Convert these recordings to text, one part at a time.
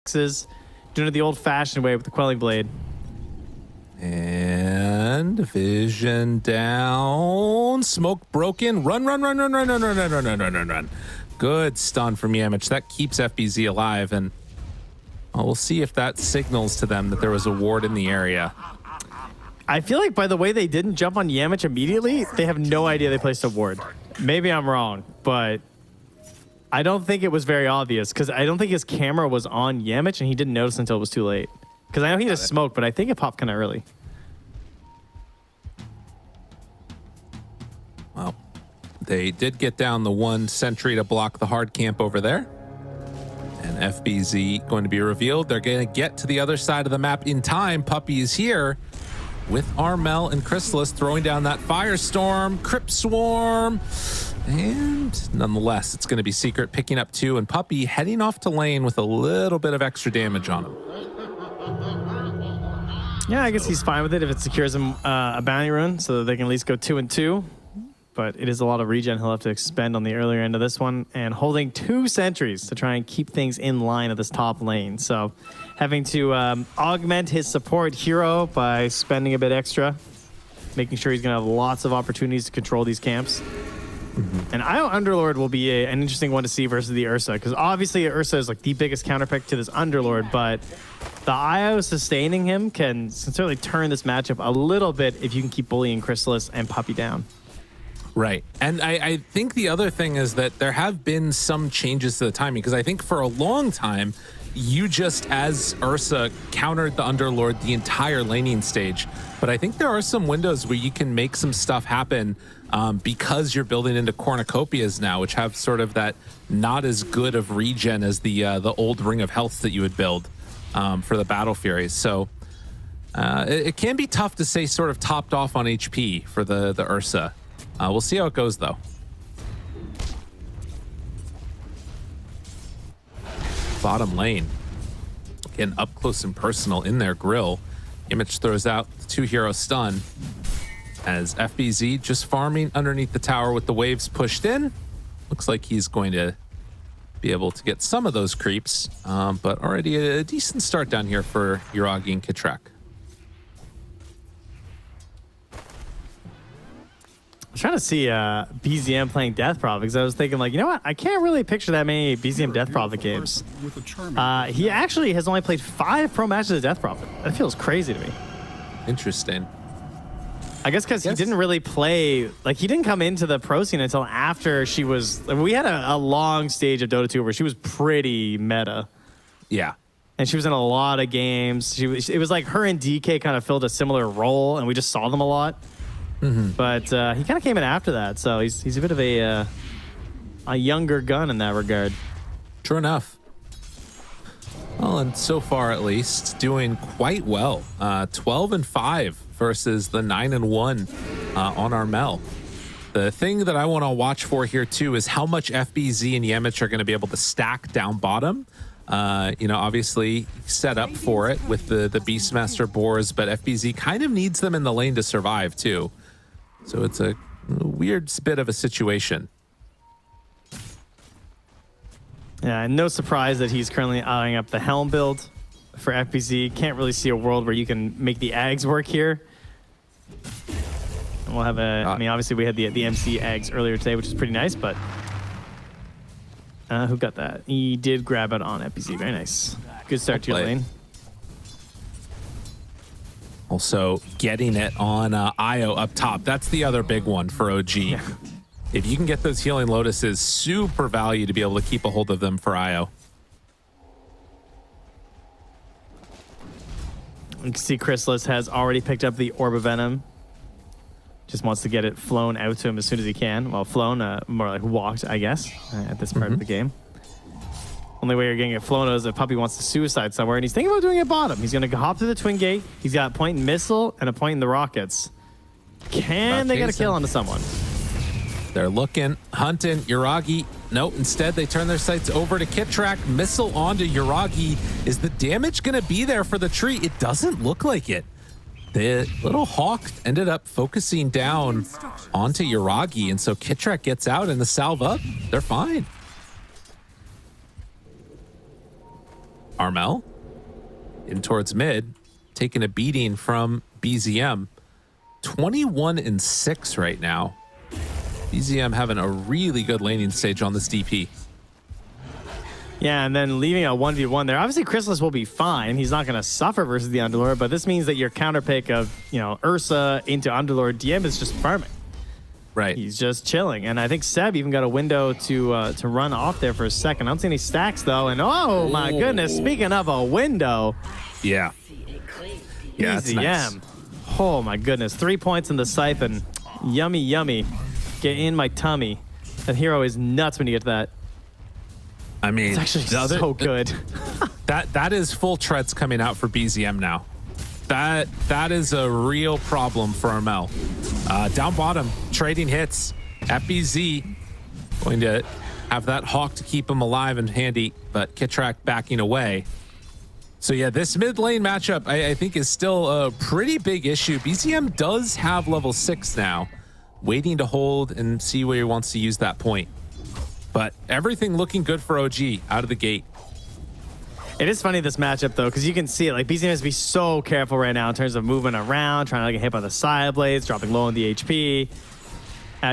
axes, doing it the old-fashioned way with the quelling blade. And vision down. Smoke broken. Run. Good stun from Yamich. That keeps FBZ alive, and we'll see if that signals to them that there was a ward in the area. I feel like by the way they didn't jump on Yamich immediately, they have no idea they placed a ward. Maybe I'm wrong, but I don't think it was very obvious because I don't think his camera was on Yamich and he didn't notice until it was too late. Because I know he just smoked, but I think it popped kind of early. Well, they did get down the one sentry to block the hard camp over there. And FBZ going to be revealed. They're going to get to the other side of the map in time. Puppey is here with Armel and Chrysalis throwing down that Firestorm, Crypt Swarm. And nonetheless, it's going to be Secret picking up 2 and Puppey heading off to lane with a little bit of extra damage on him. Yeah, I guess he's fine with it if it secures him a bounty rune so that they can at least go 2 and 2. But it is a lot of regen he'll have to expend on the earlier end of this one, and holding 2 sentries to try and keep things in line at this top lane. So having to augment his support hero by spending a bit extra, making sure he's going to have lots of opportunities to control these camps. And IO Underlord will be an interesting one to see versus the Ursa, because obviously Ursa is like the biggest counterpick to this Underlord, but the IO sustaining him can certainly turn this matchup a little bit if you can keep bullying Chrysalis and Puppey down. Right. And I think the other thing is that there have been some changes to the timing, because I think for a long time, you just, as Ursa, countered the Underlord the entire laning stage. But I think there are some windows where you can make some stuff happen because you're building into cornucopias now, which have sort of that not as good of regen as the old Ring of Health that you would build for the Battle Furies. So it can be tough to say sort of topped off on HP for the Ursa. We'll see how it goes, though. Bottom lane. Getting up close and personal in their grill. Image throws out the 2-hero stun as FBZ just farming underneath the tower with the waves pushed in. Looks like he's going to be able to get some of those creeps, but already a decent start down here for Yuragi and Kitrak. I was trying to see BZM playing Death Prophet because I was thinking, like, you know what? I can't really picture that many BZM Death Prophet games. He actually has only played 5 pro matches of Death Prophet. That feels crazy to me. Interesting. I guess because he didn't really play, like, he didn't come into the pro scene until after she was, like, we had a long stage of Dota 2 where she was pretty meta. Yeah. And she was in a lot of games. It was like her and DK kind of filled a similar role, and we just saw them a lot. But he kind of came in after that, so he's a bit of a younger gun in that regard. True enough. Well, and so far at least, doing quite well. 12-5 versus the 9-1 on Armel. The thing that I want to watch for here too is how much FBZ and Yamich are going to be able to stack down bottom. You know, obviously set up for it with the Beastmaster boars, but FBZ kind of needs them in the lane to survive too. So it's a weird bit of a situation. Yeah, and no surprise that he's currently eyeing up the Helm build for FBZ. Can't really see a world where you can make the Ags work here. And we'll have I mean, obviously we had the MC Ags earlier today, which is pretty nice, but who got that? He did grab it on FBZ. Very nice. Good start to your lane. Also getting it on IO up top. That's the other big one for OG. Yeah. If you can get those healing lotuses, super value to be able to keep a hold of them for IO. You can see Chrysalis has already picked up the Orb of Venom. Just wants to get it flown out to him as soon as he can. Well, flown, more like walked, I guess, at this part of the game. Only way you're getting it flown is if Puppey wants to suicide somewhere, and he's thinking about doing it bottom. He's going to hop through the Twin Gate. He's got a point in Missile and a point in the Rockets. Can they get a kill onto someone? They're looking, hunting, Yuragi. No, instead they turn their sights over to Kitrak. Missile onto Yuragi. Is the damage going to be there for the tree? It doesn't look like it. The little hawk ended up focusing down onto Yuragi, and so Kitrak gets out and the salve up. They're fine. Armel in towards mid, taking a beating from BZM. 21-6 right now. BZM having a really good laning stage on this DP. Yeah, and then leaving a 1v1 there. Obviously, Chrysalis will be fine. He's not going to suffer versus the Underlord, but this means that your counter pick of, Ursa into Underlord DM is just farming. Right. He's just chilling. And I think Seb even got a window to run off there for a second. I don't see any stacks, though. And oh, my goodness, speaking of a window. Yeah. Yeah, that's nice. Oh, my goodness. 3 points in the siphon. Yummy, yummy. Get in my tummy. That hero is nuts when you get to that. I mean, it's actually so good. that is full treads coming out for BZM now. That is a real problem for Armel. Down bottom, trading hits. FBZ going to have that hawk to keep him alive and handy, but Kitrak backing away. So yeah, this mid lane matchup I think is still a pretty big issue. BZM does have level 6 now, waiting to hold and see where he wants to use that point. But everything looking good for OG out of the gate. It is funny, this matchup, though, because you can see it. Like, BZM has to be so careful right now in terms of moving around, trying to get hit by the side blades, dropping low on the HP.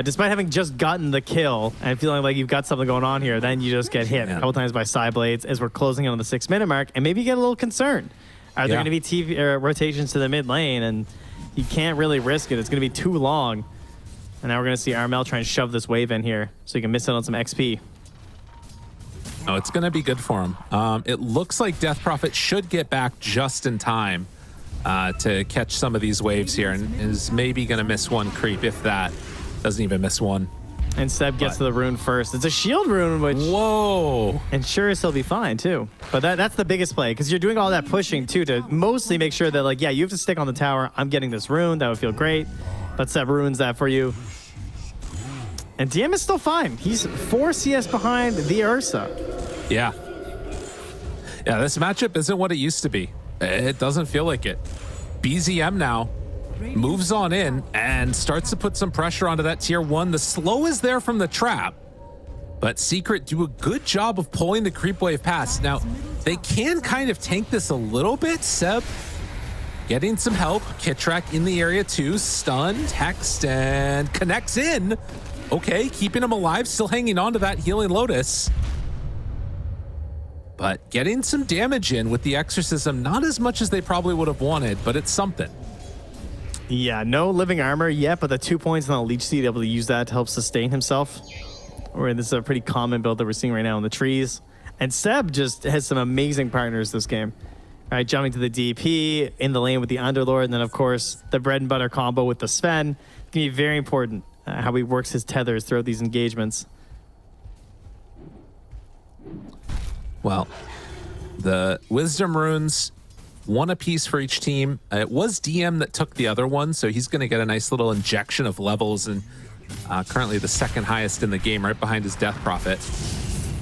Despite having just gotten the kill and feeling like you've got something going on here, then you just get hit a couple times by side blades as we're closing in on the 6-minute mark, and maybe you get a little concerned. Are there going to be rotations to the mid lane? And you can't really risk it. It's going to be too long. And now we're going to see Armel try and shove this wave in here so he can miss out on some XP. Oh, it's going to be good for him. It looks like Death Prophet should get back just in time to catch some of these waves here, and is maybe going to miss one creep, if that. Doesn't even miss one. And Seb gets to the rune first. It's a shield rune, which... Whoa! ensures he'll be fine, too. But that's the biggest play, because you're doing all that pushing, too, to mostly make sure that, like, yeah, you have to stick on the tower. I'm getting this rune. That would feel great. But Seb ruins that for you. And DM is still fine. He's 4 CS behind the Ursa. Yeah. Yeah, this matchup isn't what it used to be. It doesn't feel like it. BZM now moves on in and starts to put some pressure onto that tier 1. The slow is there from the trap, but Secret do a good job of pulling the creep wave past. Now, they can kind of tank this a little bit. Seb getting some help. Kitrak in the area too. Stunned, hexed, and connects in. Okay, keeping him alive, still hanging on to that healing Lotus. But getting some damage in with the Exorcism, not as much as they probably would have wanted, but it's something. Yeah, no living armor yet, but the 2 points on the Leech Seed, able to use that to help sustain himself. Or this is a pretty common build that we're seeing right now in the trees. And Seb just has some amazing partners this game. All right, jumping to the DP, in the lane with the Underlord, and then, of course, the bread and butter combo with the Sven. It's going to be very important how he works his tethers throughout these engagements. Well, the Wisdom Runes, one apiece for each team. It was DM that took the other one, so he's going to get a nice little injection of levels, and currently the second highest in the game, right behind his Death Prophet.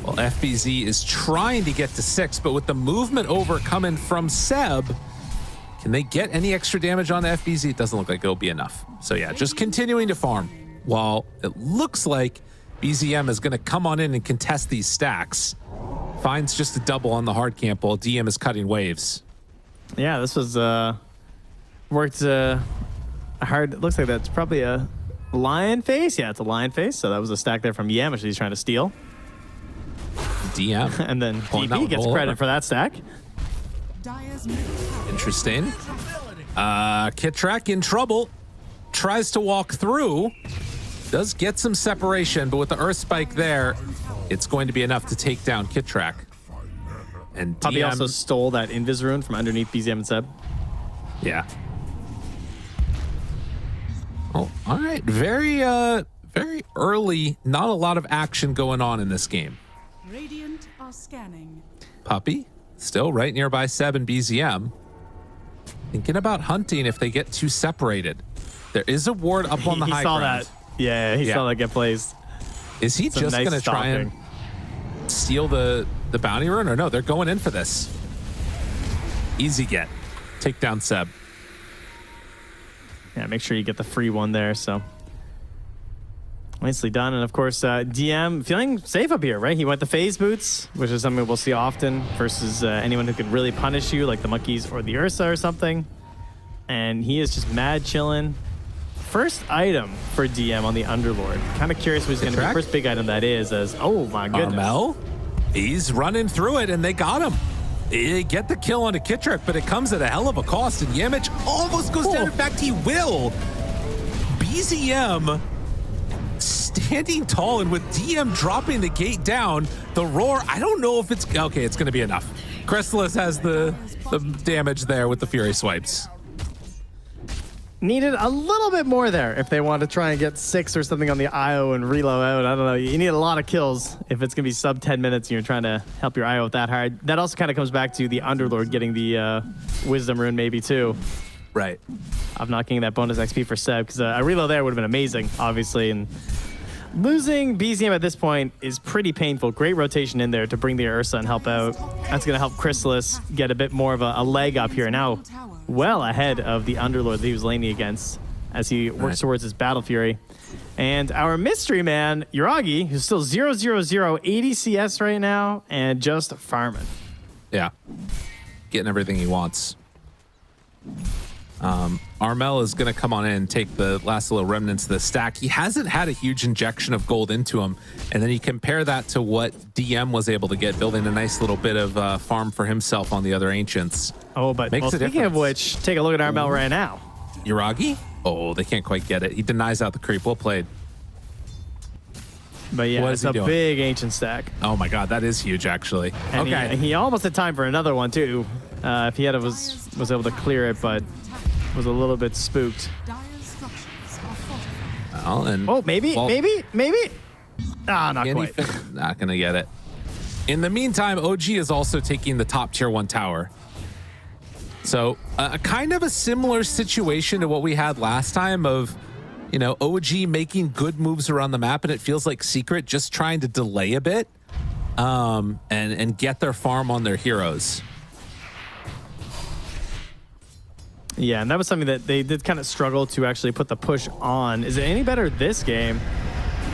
Well, FBZ is trying to get to 6, but with the movement over coming from Seb, can they get any extra damage on the FBZ? It doesn't look like it'll be enough. So yeah, just continuing to farm, while it looks like BZM is going to come on in and contest these stacks. Finds just a double on the hard camp while DM is cutting waves. Yeah, this was worked hard. It looks like that's probably a lion face. Yeah, it's a lion face. So that was a stack there from Yam, which he's trying to steal. DM. And then DP gets credit for that stack. Interesting. Kitrak in trouble. Tries to walk through. Does get some separation, but with the Earth Spike there, it's going to be enough to take down Kitrak. And Puppy also stole that Invis rune from underneath BZM and Seb. Yeah. Oh, all right. Very early. Not a lot of action going on in this game. Radiant are scanning. Puppy still right nearby Seb and BZM. Thinking about hunting if they get too separated. There is a ward up on the high ground. He saw that. Yeah, he saw that get placed. Is he just going to try and steal the bounty rune, or no? They're going in for this. Easy get. Take down Seb. Yeah, make sure you get the free one there. So, Nicely done. And of course, DM feeling safe up here, right? He went the phase boots, which is something we'll see often versus anyone who can really punish you, like the monkeys or the Ursa or something. And he is just mad chilling. First item for DM on the Underlord. Kind of curious what's going to be the first big item that is, as, oh my goodness. Armel, he's running through it, and they got him. They get the kill on a Kittrick, but it comes at a hell of a cost, and Yamich almost goes down. In fact, he will. BZM standing tall, and with DM dropping the gate down, the roar, I don't know if it's... Okay, it's going to be enough. Chrysalis has the damage there with the Fury swipes. Needed a little bit more there if they want to try and get 6 or something on the IO and reload out. I don't know. You need a lot of kills if it's going to be sub 10 minutes and you're trying to help your IO with that hard. That also kind of comes back to the Underlord getting the Wisdom Rune maybe too. Right. Of not getting that bonus XP for Seb, because a reload there would have been amazing, obviously. And losing BZM at this point is pretty painful. Great rotation in there to bring the Ursa and help out. That's going to help Chrysalis get a bit more of a leg up here. Now, well ahead of the Underlord that he was laning against as he works towards his Battle Fury. And our mystery man, Yuragi, who's still 0-0-0, 80 CS right now, and just farming. Yeah. Getting everything he wants. Armel is going to come on in and take the last little remnants of the stack. He hasn't had a huge injection of gold into him. And then you compare that to what DM was able to get, building a nice little bit of farm for himself on the other Ancients. Oh, but speaking of which, take a look at Armel right now. Yuragi? Oh, they can't quite get it. He denies out the creep. Well played. But yeah, it's a big Ancient stack. Oh my god, that is huge, actually. And okay. He almost had time for another one, too. If he was able to clear it, but was a little bit spooked. Well, and maybe. Ah, not quite. Not gonna get it. In the meantime, OG is also taking the top tier 1 tower. So kind of a similar situation to what we had last time of, you know, OG making good moves around the map, and it feels like Secret just trying to delay a bit and get their farm on their heroes. Yeah, and that was something that they did kind of struggle to actually put the push on. Is it any better this game?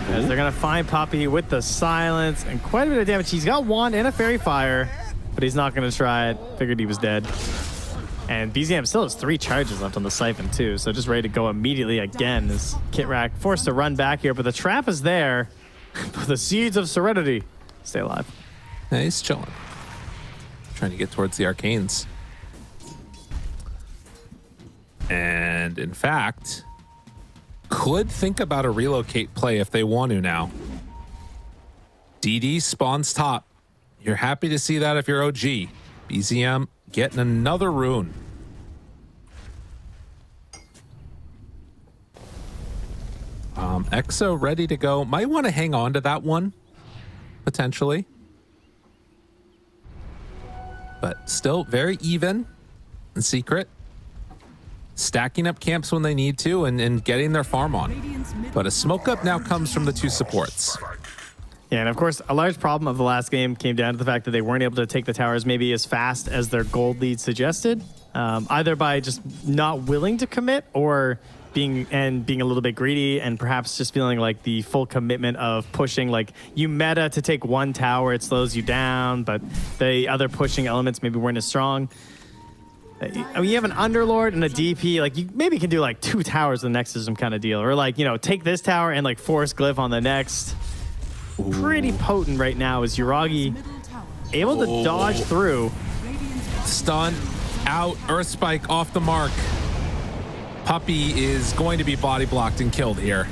As they're going to find Poppy with the silence and quite a bit of damage. He's got Wand and a Fairy Fire, but he's not going to try it. Figured he was dead. And BZM still has 3 charges left on the Siphon too, so just ready to go immediately again as Kitrak forced to run back here, but the trap is there. The Seeds of Serenity stay alive. Yeah, he's chilling. Trying to get towards the Arcanes. And in fact, could think about a relocate play if they want to now. DD spawns top. You're happy to see that if you're OG. BZM getting another rune. EXO ready to go. Might want to hang on to that one, potentially. But still very even and Secret. Stacking up camps when they need to and getting their farm on. But a smoke up now comes from the 2 supports. Yeah, and of course, a large problem of the last game came down to the fact that they weren't able to take the towers maybe as fast as their gold lead suggested, either by just not willing to commit or being a little bit greedy and perhaps just feeling like the full commitment of pushing, like you meta to take 1 tower, it slows you down, but the other pushing elements maybe weren't as strong. I mean, you have an Underlord and a DP, like you maybe can do like 2 towers in the next system kind of deal, or like, you know, take this tower and like force Glyph on the next. Ooh. Pretty potent right now is Yuragi able to dodge through. Stun out, Earth Spike off the mark. Puppy is going to be body blocked and killed here.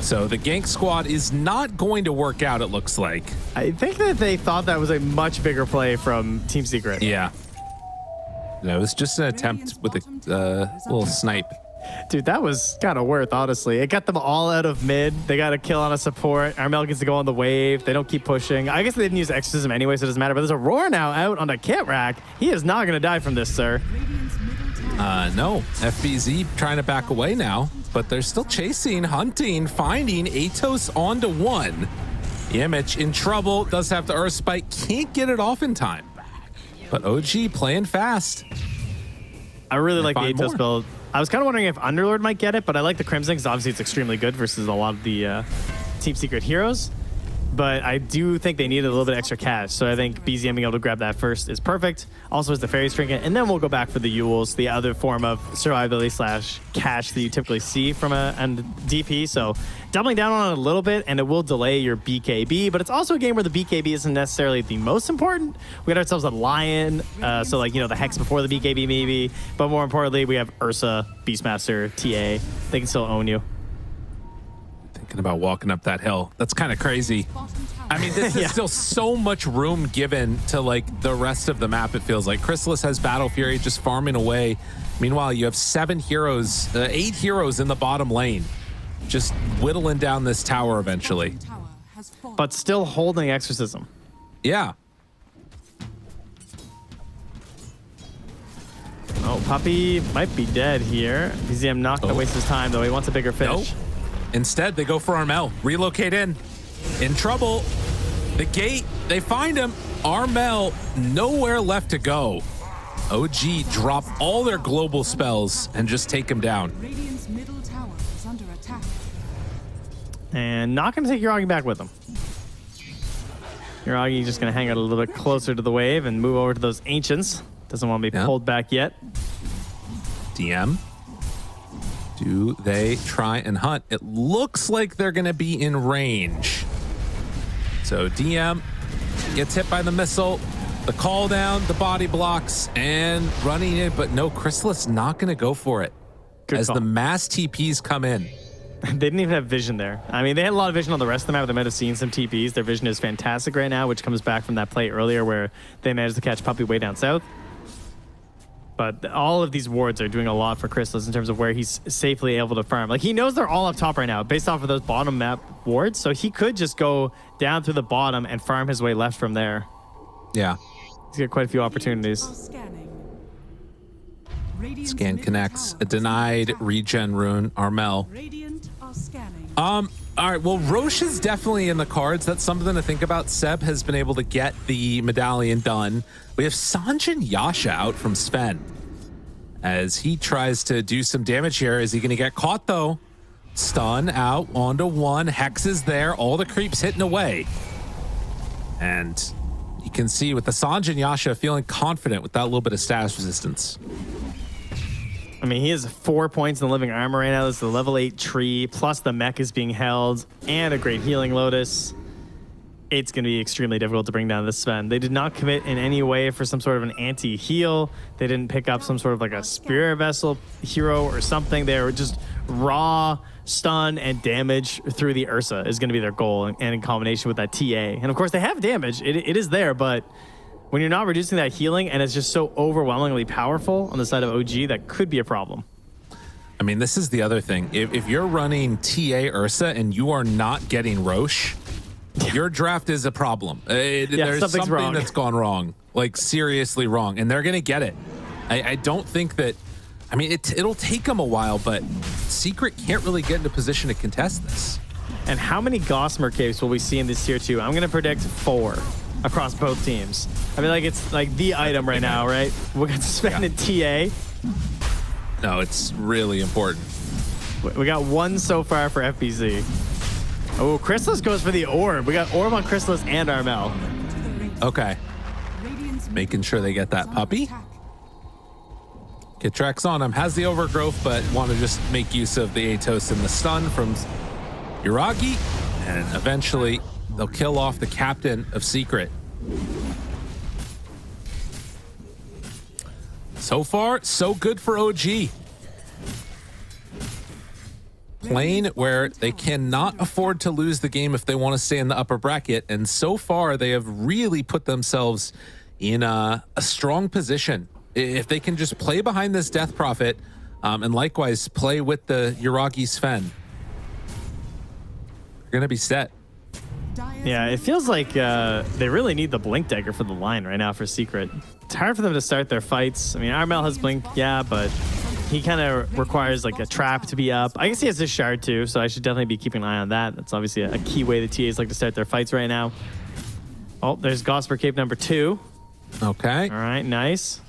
So the gank squad is not going to work out, it looks like. I think that they thought that was a much bigger play from Team Secret. Yeah. No, it was just an attempt with a little snipe. Dude, that was kind of worth, honestly. It got them all out of mid. They got a kill on a support. Armel gets to go on the wave. They don't keep pushing. I guess they didn't use Exorcism anyway, so it doesn't matter. But there's a Roar now out on a Kitrak. He is not going to die from this, sir. No. FBZ trying to back away now, but they're still chasing, hunting, finding Atos onto 1. Yamich in trouble. Does have the Earth Spike. Can't get it off in time. But OG playing fast. I really like the Atos build. I was kind of wondering if Underlord might get it, but I like the Crimson because obviously it's extremely good versus a lot of the Team Secret heroes, but I do think they needed a little bit extra cash. So I think BZM being able to grab that first is perfect. Also as the Fairy's Trinket, and then we'll go back for the Yules, the other form of survivability / cash that you typically see from a DP. So doubling down on it a little bit, and it will delay your BKB, but it's also a game where the BKB isn't necessarily the most important. We got ourselves a Lion, so like, you know, the Hex before the BKB maybe, but more importantly, we have Ursa, Beastmaster, TA. They can still own you. Thinking about walking up that hill. That's kind of crazy. I mean, this is still so much room given to like the rest of the map. It feels like Chrysalis has Battle Fury just farming away. Meanwhile, you have 8 heroes in the bottom lane, just whittling down this tower eventually. But still holding Exorcism. Yeah. Oh, Puppy might be dead here. BZM not going to waste his time, though. He wants a bigger fish. Nope. Instead, they go for Armel. Relocate in. In trouble. The gate, they find him. Armel, nowhere left to go. OG drop all their global spells and just take him down. Radiant's middle tower is under attack. And not going to take Yuragi back with him. Yuragi just going to hang out a little bit closer to the wave and move over to those Ancients. Doesn't want to be pulled back yet. DM. Do they try and hunt? It looks like they're going to be in range. So DM gets hit by the missile, the call down, the body blocks, and running it, but no, Chrysalis not going to go for it. Good as call. the mass TPs come in. They didn't even have vision there. I mean, they had a lot of vision on the rest of the map. They might have seen some TPs. Their vision is fantastic right now, which comes back from that play earlier where they managed to catch Puppy way down south. But all of these wards are doing a lot for Chrysalis in terms of where he's safely able to farm. Like, he knows they're all up top right now based off of those bottom map wards, so he could just go down through the bottom and farm his way left from there. Yeah. He's got quite a few opportunities. Scanning. Radiant's Scan middle connects. tower A is denied under attack. regen rune. Armel. Radiant are scanning. All right, well, Roche is definitely in the cards. That's something to think about. Seb has been able to get the medallion done. We have Sanjin Yasha out from Sven as he tries to do some damage here. Is he going to get caught, though? Stun out, onto one. Hex is there. All the creeps hitting away. And you can see with the Sanjin Yasha feeling confident with that little bit of status resistance. I mean, he has 4 points in the living armor right now. This is the level 8 tree, plus the mech is being held, and a great healing lotus. It's going to be extremely difficult to bring down this Sven. They did not commit in any way for some sort of an anti-heal. They didn't pick up some sort of like a spirit vessel hero or something. They were just raw stun and damage through the Ursa is going to be their goal, and in combination with that TA. And of course, they have damage. It is there, but when you're not reducing that healing and it's just so overwhelmingly powerful on the side of OG, that could be a problem. I mean, this is the other thing. If you're running TA Ursa and you are not getting Roche, your draft is a problem. There's something wrong. that's gone wrong, like seriously wrong, and they're going to get it. I don't think that, I mean, it'll take them a while, but Secret can't really get into position to contest this. And how many Gossamer Capes will we see in this tier 2? I'm going to predict 4 across both teams. I mean, like, it's like the item right now, right? We're going to spend a TA. No, it's really important. We got 1 so far for FBZ. Oh, Chrysalis goes for the orb. We got orb on Chrysalis and Armel. Okay. Radiant's Making sure they get that middle puppy. attack. Kitrax on him, has the overgrowth, but want to just make use of the Atos and the stun from Yuragi, and eventually they'll kill off the captain of Secret. So far, so good for OG. Playing where they cannot afford to lose the game if they want to stay in the upper bracket, and so far they have really put themselves in a strong position. If they can just play behind this Death Prophet, and likewise play with the Yuragi Sven, they're going to be set. Yeah, it feels like they really need the Blink Dagger for the line right now for Secret. It's hard for them to start their fights. I mean, Armel has Blink, yeah, but he kind of requires like a trap to be up. I guess he has his shard too, so I should definitely be keeping an eye on that. That's obviously a key way the TAs like to start their fights right now. Oh, there's Gosper Cape number 2. Okay. All right, nice.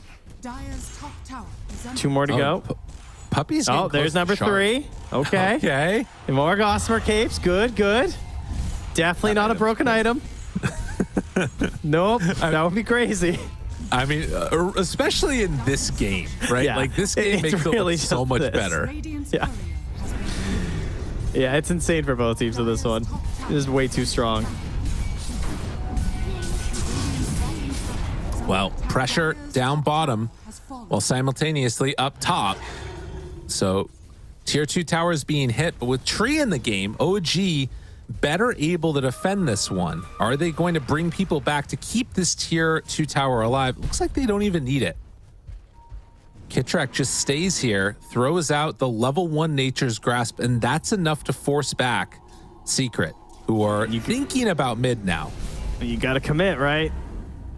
Dyer's top tower is under 2 more to go. Puppy's Oh, getting there's close to number shard. 3. Okay. Okay. And more Gossamer Capes. Good, good. Definitely not a broken item. Nope, that would be crazy. I mean, especially in this game, right? Yeah. Like, this game It's makes really it look so just much this. better. Radiant's Yeah. courier has been Yeah, it's insane for both teams of this one. This is way too strong. Well, pressure down bottom has fallen. while simultaneously up top. So, tier 2 towers being hit, but with Tree in the game, OG better able to defend this one. Are they going to bring people back to keep this tier 2 tower alive? Looks like they don't even need it. Kitrak just stays here, throws out the level 1 Nature's Grasp, and that's enough to force back Secret, who are thinking about mid now. You got to commit, right?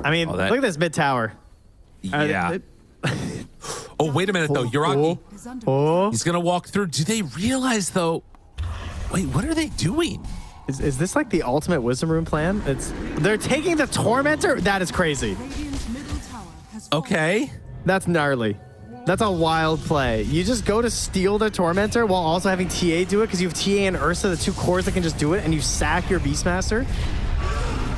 I mean, Oh, that- look at this mid tower. Yeah. Oh, wait a minute, though. Yuragi, Is under Oh, he's going to walk through. Do they realize, though? Wait, what are they doing? is this like the ultimate wisdom room plan? They're taking the tormentor. That is crazy. Radiant's middle tower has fallen. Okay. That's gnarly. That's a wild play. You just go to steal the tormentor while also having TA do it because you have TA and Ursa, the two cores that can just do it, and you sack your Beastmaster.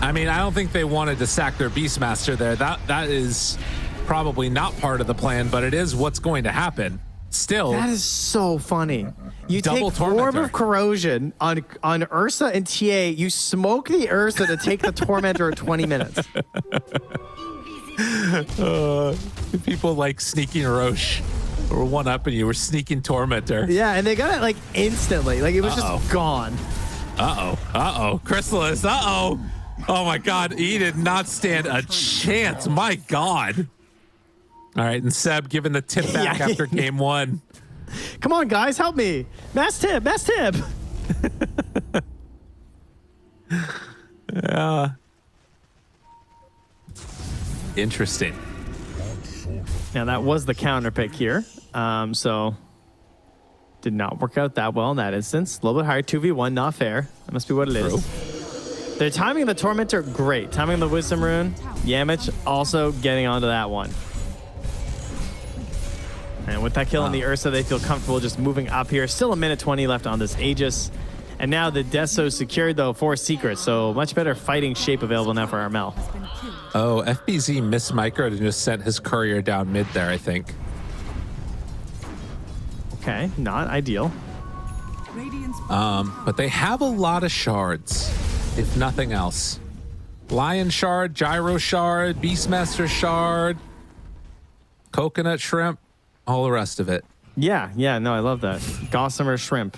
I mean, I don't think they wanted to sack their Beastmaster there. That is probably not part of the plan, but it is what's going to happen. Still, That is so funny. You Double take Orb Tormentor. of Corrosion on Ursa and TA. You smoke the Ursa to take the Tormentor in 20 minutes. people like sneaking Roche or one up and you were sneaking Tormentor. Yeah, and they got it like instantly. Like it was just gone. Uh-oh. Chrysalis, uh-oh. Oh my God, he did not stand a chance. My God. All right, and Seb giving the tip back Yeah. after game 1. Come on, guys, help me. Mass tip, mass tip. Interesting. Now that was the counter pick here. So did not work out that well in that instance. A little bit higher, 2v1, not fair. That must be what it is. They're timing the Tormentor great. Timing the Wisdom Rune. Yamich also getting onto that one. And with that kill on the Ursa, they feel comfortable just moving up here. Still a minute 20 left on this Aegis. And now the Deso secured, though, for Secret. So much better fighting shape available now for Armel. Has been killed. Oh, FBZ missed micro and just sent his courier down mid there, I think. Okay, not ideal. Radiant's But they have a lot of shards, if nothing else. Lion shard, gyro shard, Beastmaster shard, coconut shrimp, all the rest of it. Yeah, no, I love that. Gossamer Shrimp.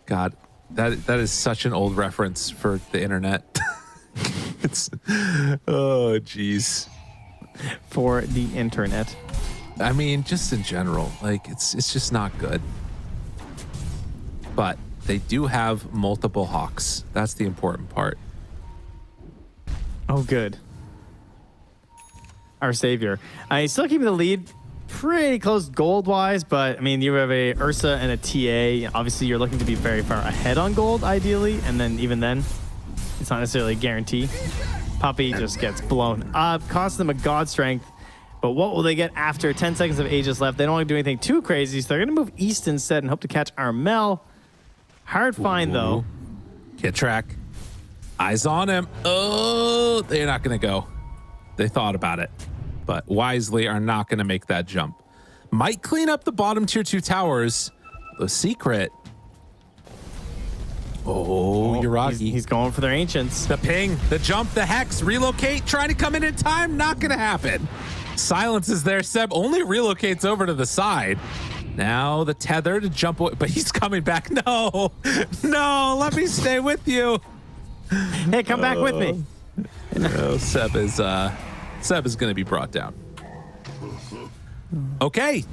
God, that is such an old reference for the internet. It's oh jeez. For the internet. I mean, just in general, like it's just not good. But they do have multiple hawks. That's the important part. Oh, good. Our savior. He's still keeping the lead pretty close gold-wise, but, I mean, you have a Ursa and a TA. Obviously, you're looking to be very far ahead on gold, ideally, and then even then, it's not necessarily a guarantee. Puppy just gets blown up, costs them a god strength, but what will they get after 10 seconds of Aegis left? They don't want to do anything too crazy, so they're going to move east instead and hope to catch Armel. Hard find, though. Kid track. Eyes on him. Oh, they're not going to go. They thought about it, but wisely are not going to make that jump. Might clean up the bottom tier 2 towers. The Secret. Oh, Yuragi. He's going for their ancients. The ping, the jump, the hex, relocate, trying to come in time, not going to happen. Silence is there. Seb only relocates over to the side. Now the tether to jump away, but he's coming back. No, let me stay with you. Hey, come back with me. No, Seb is going to be brought down. Okay,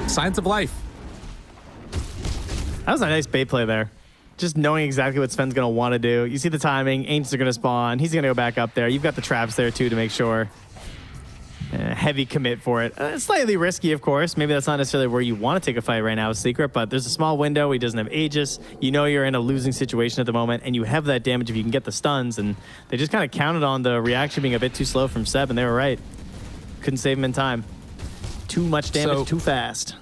signs of life. That was a nice bait play there. Just knowing exactly what Sven's going to want to do. You see the timing. Ancients are going to spawn. He's going to go back up there. You've got the traps there, too, to make sure. Heavy commit for it. Slightly risky, of course. Maybe that's not necessarily where you want to take a fight right now with Secret, but there's a small window. He doesn't have Aegis. You know you're in a losing situation at the moment, and you have that damage if you can get the stuns, and they just kind of counted on the reaction being a bit too slow from Seb, and they were right. Couldn't save him in time. Too much damage, So- too fast.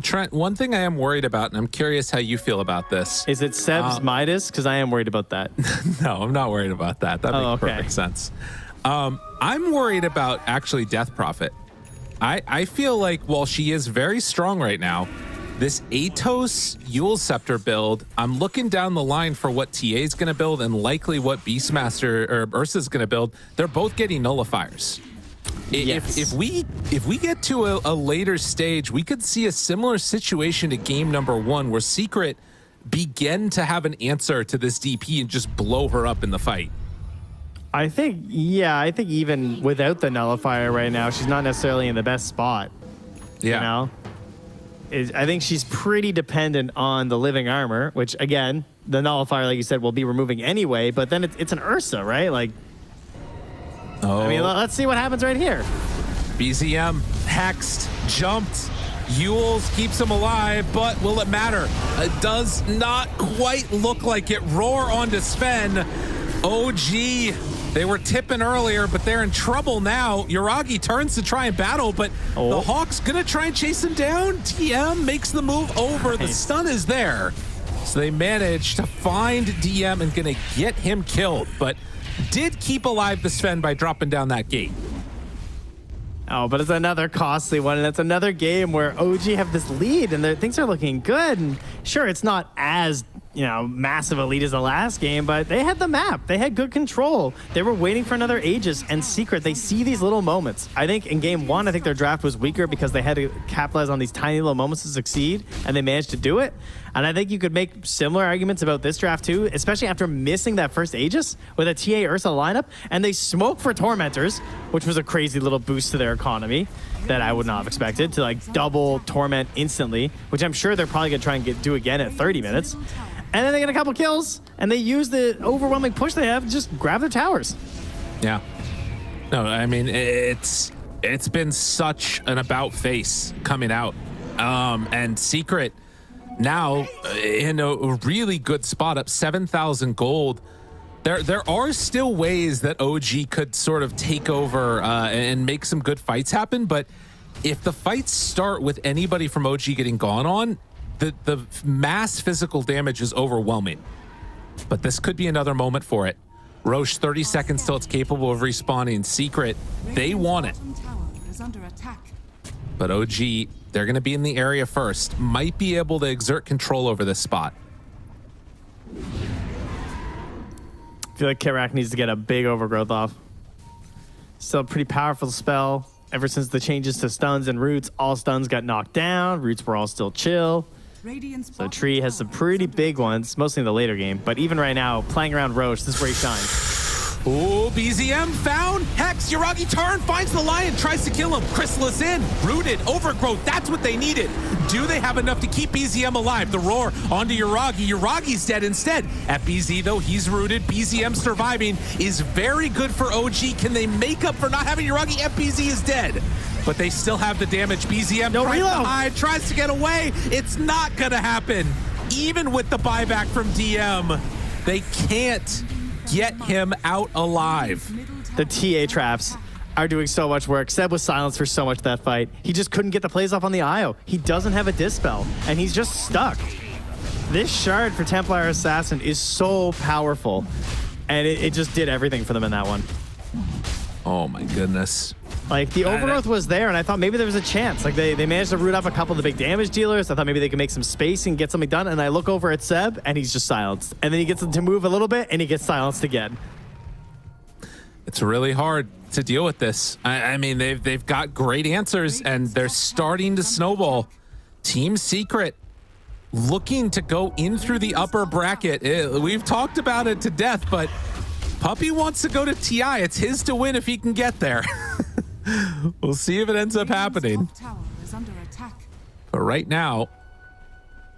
Trent, one thing I am worried about, and I'm curious how you feel about this. Is it Seb's Midas? Because I am worried about that. No, I'm not worried about that. That makes perfect sense. I'm worried about actually Death Prophet. I feel like while she is very strong right now, this Atos Eul Scepter build, I'm looking down the line for what TA is going to build and likely what Beastmaster or Ursa is going to build. They're both getting nullifiers. Yes. If we get to a later stage, we could see a similar situation to game number 1 where Secret begin to have an answer to this DP and just blow her up in the fight. I think even without the nullifier right now, she's not necessarily in the best spot. Yeah. You know? I think she's pretty dependent on the living armor, which again, the nullifier, like you said, will be removing anyway, but then it's an Ursa, right? Like, I mean, let's see what happens right here. BZM, hexed, jumped. Yules keeps him alive, but will it matter? It does not quite look like it. Roar onto Sven. OG, they were tipping earlier, but they're in trouble now. Yuragi turns to try and battle, but the Hawk's gonna try and chase him down. TM makes the move over. The stun is there. So they managed to find DM and gonna get him killed, but did keep alive the Sven by dropping down that gate. Oh, but it's another costly one, and it's another game where OG have this lead, and things are looking good. And sure, it's not as massive a lead as the last game, but they had the map. They had good control. They were waiting for another Aegis and Secret. They see these little moments. I think in game 1, I think their draft was weaker because they had to capitalize on these tiny little moments to succeed, and they managed to do it. And I think you could make similar arguments about this draft too, especially after missing that first Aegis with a TA Ursa lineup, and they smoke for Tormentors, which was a crazy little boost to their economy that I would not have expected, to like double Torment instantly, which I'm sure they're probably gonna try and do again at 30 minutes. And then they get a couple kills, and they use the overwhelming push they have to just grab their towers. Yeah. No, I mean, it's been such an about face coming out. And Secret now in a really good spot, up 7,000 gold. There are still ways that OG could sort of take over and make some good fights happen, but if the fights start with anybody from OG getting gone on, the mass physical damage is overwhelming. But this could be another moment for it. Roche, 30 seconds till it's capable of respawning. Secret, they want it. But OG, they're going to be in the area first. Might be able to exert control over this spot. I feel like Kirak needs to get a big overgrowth off. Still a pretty powerful spell. Ever since the changes to stuns and roots, all stuns got knocked down. Roots were all still chill. So Tree has some pretty big ones, mostly in the later game. But even right now, playing around Roche, this is where he shines. Oh, BZM found. Hex, Yuragi turn, finds the Lion, tries to kill him. Chrysalis in, rooted, overgrowth. That's what they needed. Do they have enough to keep BZM alive? The roar onto Yuragi. Yuragi's dead instead. At BZ, though, he's rooted. BZM surviving is very good for OG. Can they make up for not having Yuragi? FBZ is dead. But they still have the damage. BZM tries to hide, tries to get away. It's not gonna happen. Even with the buyback from DM, they can't get him out alive. The TA traps are doing so much work. Seb was silenced for so much of that fight. He just couldn't get the plays off on the IO. He doesn't have a dispel, and he's just stuck. This shard for Templar Assassin is so powerful, and it just did everything for them in that one. Oh my goodness. Like, the overgrowth was there, and I thought maybe there was a chance. Like, they managed to root up a couple of the big damage dealers. I thought maybe they could make some space and get something done, and I look over at Seb, and he's just silenced. And then he gets to move a little bit, and he gets silenced again. It's really hard to deal with this. I mean, they've got great answers, and they're starting to snowball. Team Secret looking to go in through the upper bracket. We've talked about it to death, but Puppy wants to go to TI. It's his to win if he can get there. We'll see if it ends up happening. But right now,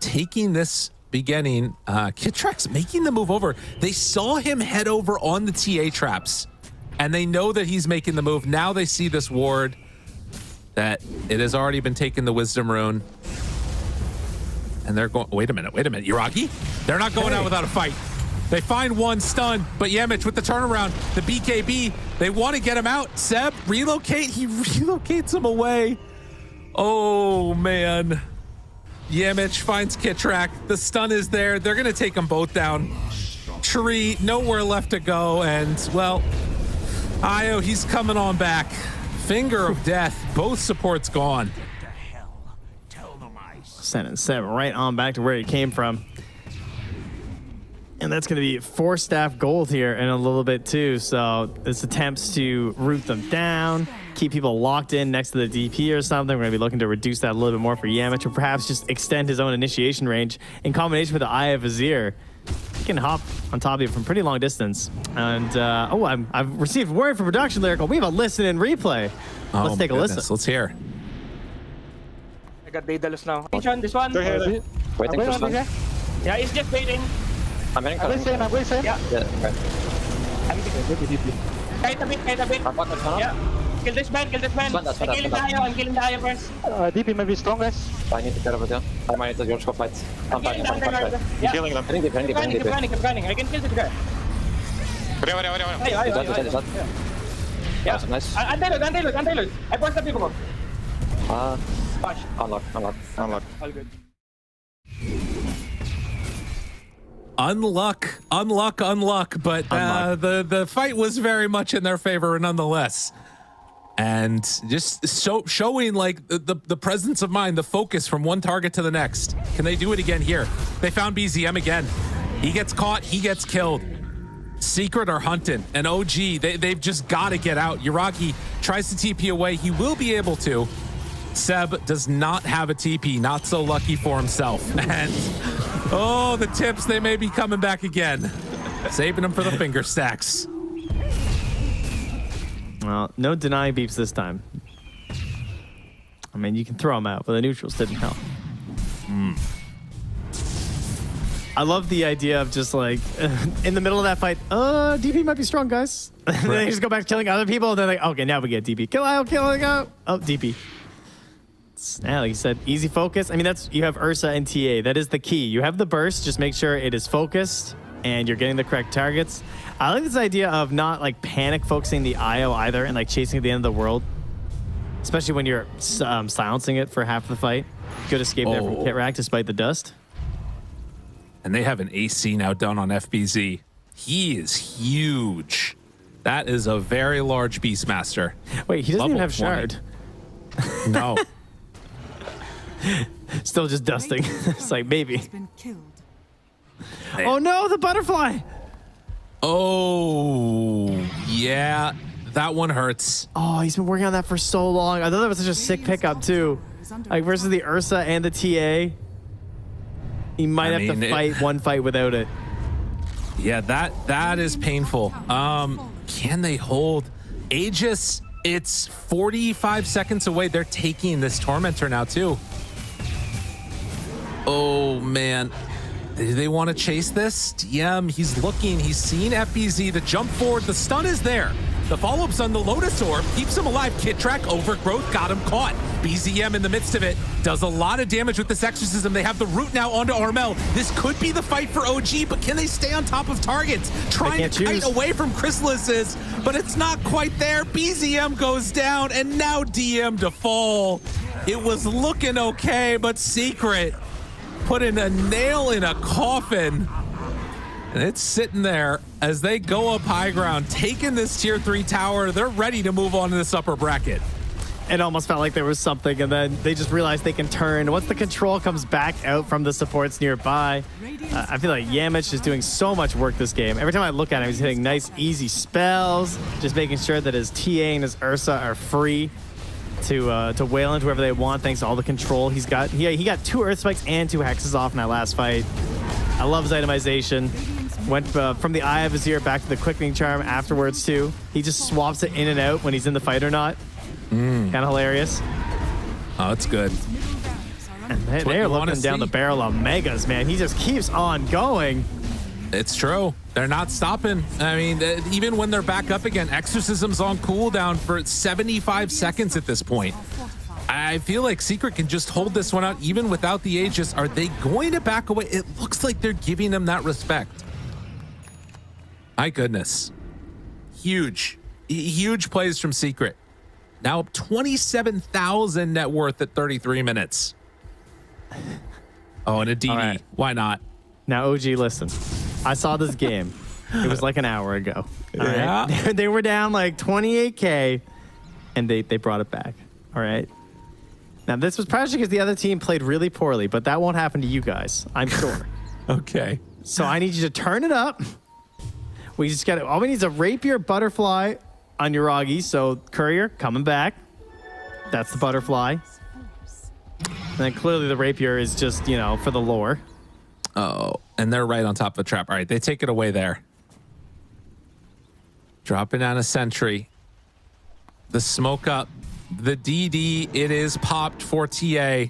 taking this beginning, Kitrak's making the move over. They saw him head over on the TA traps, and they know that he's making the move. Now they see this ward that it has already been taken, the Wisdom Rune. And they're going, wait a minute, Yuragi? They're not going out without a fight. They find one stun, but Yemich with the turnaround, the BKB, they want to get him out. Seb, relocate, he relocates him away. Oh, man. Yamich finds Kitrak. The stun is there. They're going to take them both down. Tree, nowhere left to go. And, well, Io, he's coming on back. Finger of death. Both supports gone. Sending Seb right on back to where he came from. And that's going to be 4 staff gold here in a little bit too. So this attempts to root them down, keep people locked in next to the DP or something. We're going to be looking to reduce that a little bit more for Yamich, or perhaps just extend his own initiation range in combination with the Eye of Vizier. He can hop on top of you from pretty long distance. And I've received word from production lyrical. We have a listen and replay. Let's take a listen. Let's hear. I got Daedalus now. This one. Waiting for stun. Yeah, he's just waiting. I'm going same. Yeah. Okay. Kahit a bit. Yeah. Kill this man. I'm killing the Io first. DP may be strong, guys. I need to get over there. I might need to go fight. I'm fighting. Yeah. Killing them. Keep running. I can kill this guy. Is that? Yeah. Nice. Untailed. I forced the people. Push. Unlock. All good. Unluck, but the fight was very much in their favor nonetheless. And just showing like the presence of mind, the focus from one target to the next. Can they do it again here? They found BZM again. He gets caught, he gets killed. Secret are hunting, and OG, they've just got to get out. Yuragi tries to TP away. He will be able to. Seb does not have a TP, not so lucky for himself. And oh, the tips, they may be coming back again. Saving them for the finger stacks. Well, no denying beeps this time. I mean, you can throw them out, but the neutrals didn't help. I love the idea of just like in the middle of that fight, DP might be strong, guys. And then they just go back to killing other people. And they're like, okay, now we get DP. Kill Io, oh, DP. Yeah, like you said, easy focus. I mean, you have Ursa and TA. That is the key. You have the burst. Just make sure it is focused and you're getting the correct targets. I like this idea of not like panic focusing the IO either and like chasing at the end of the world, especially when you're silencing it for half the fight. Good escape there from Kitrak despite the dust. And they have an AC now done on FBZ. He is huge. That is a very large Beastmaster. Wait, he doesn't even have 20. Shard. No. Still just dusting. It's like, maybe. Has been killed. Oh no, the butterfly! Oh, yeah. That one hurts. Oh, he's been working on that for so long. I thought that was such a sick pickup too. Like versus the Ursa and the TA. He might have to fight one fight without it. Yeah, that is painful. Can they hold? Aegis, it's 45 seconds away. They're taking this Tormentor now too. Oh man. Do they want to chase this? DM, he's looking, he's seen FBZ, the jump forward, the stun is there. The follow-up's on the Lotus Orb, keeps him alive. Kitrak, Overgrowth, got him caught. BZM in the midst of it, does a lot of damage with this exorcism. They have the root now onto Armel. This could be the fight for OG, but can they stay on top of targets? Trying to kite away from Chrysalises, but it's not quite there. BZM goes down, and now DM to fall. It was looking okay, but Secret putting a nail in a coffin. And it's sitting there as they go up high ground, taking this tier 3 tower. They're ready to move on to this upper bracket. It almost felt like there was something, and then they just realized they can turn. Once the control comes back out from the supports nearby, I feel like Yamich is doing so much work this game. Every time I look at him, he's hitting nice, easy spells, just making sure that his TA and his Ursa are free to wail into whoever they want thanks to all the control he's got. He got 2 Earth Spikes and 2 Hexes off in that last fight. I love his itemization. Went from the Eye of Vizier back to the Quickening Charm afterwards too. He just swaps it in and out when he's in the fight or not. Kind of hilarious. Oh, it's good. And they're looking down the barrel of Megas, man. He just keeps on going. It's true. They're not stopping. I mean, even when they're back up again, Exorcism's on cooldown for 75 seconds at this point. I feel like Secret can just hold this one out even without the Aegis. Are they going to back away? It looks like they're giving them that respect. My goodness. Huge plays from Secret. Now up 27,000 net worth at 33 minutes. Oh, and a DD. All right. Why not? Now, OG, listen. I saw this game. It was like an hour ago. All right? Yeah. They were down like 28K, and they brought it back. All right? Now, this was partially because the other team played really poorly, but that won't happen to you guys, I'm sure. Okay. So I need you to turn it up. We just got all we need is a rapier butterfly on Yuragi. So Courier coming back. That's the butterfly. And then clearly the rapier is just, you know, for the lore. Oh, and they're right on top of the trap. All right, they take it away there. Dropping down a sentry. The smoke up. The DD, it is popped for TA.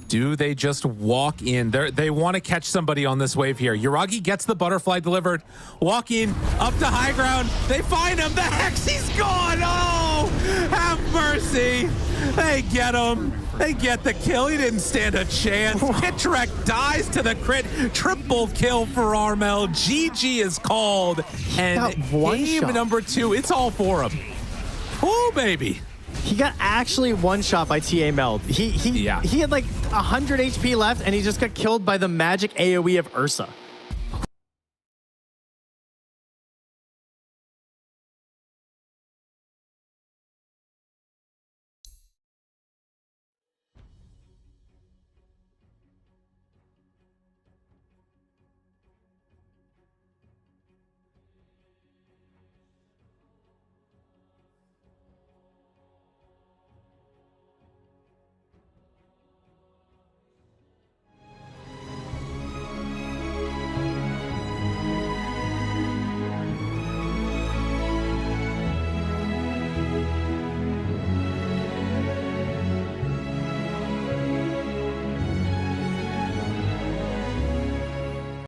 Do they just walk in? They want to catch somebody on this wave here. Yuragi gets the butterfly delivered. Walk in, up to high ground. They find him. The Hex, he's gone. Oh, have mercy. They get him. They get the kill. He didn't stand a chance. Kitrek dies to the crit. Triple kill for Armel. GG is called. And got one game shot. number 2, it's all for him. Oh, baby. He got actually one shot by TA Meld. He had like 100 HP left, and he just got killed by the magic AoE of Ursa.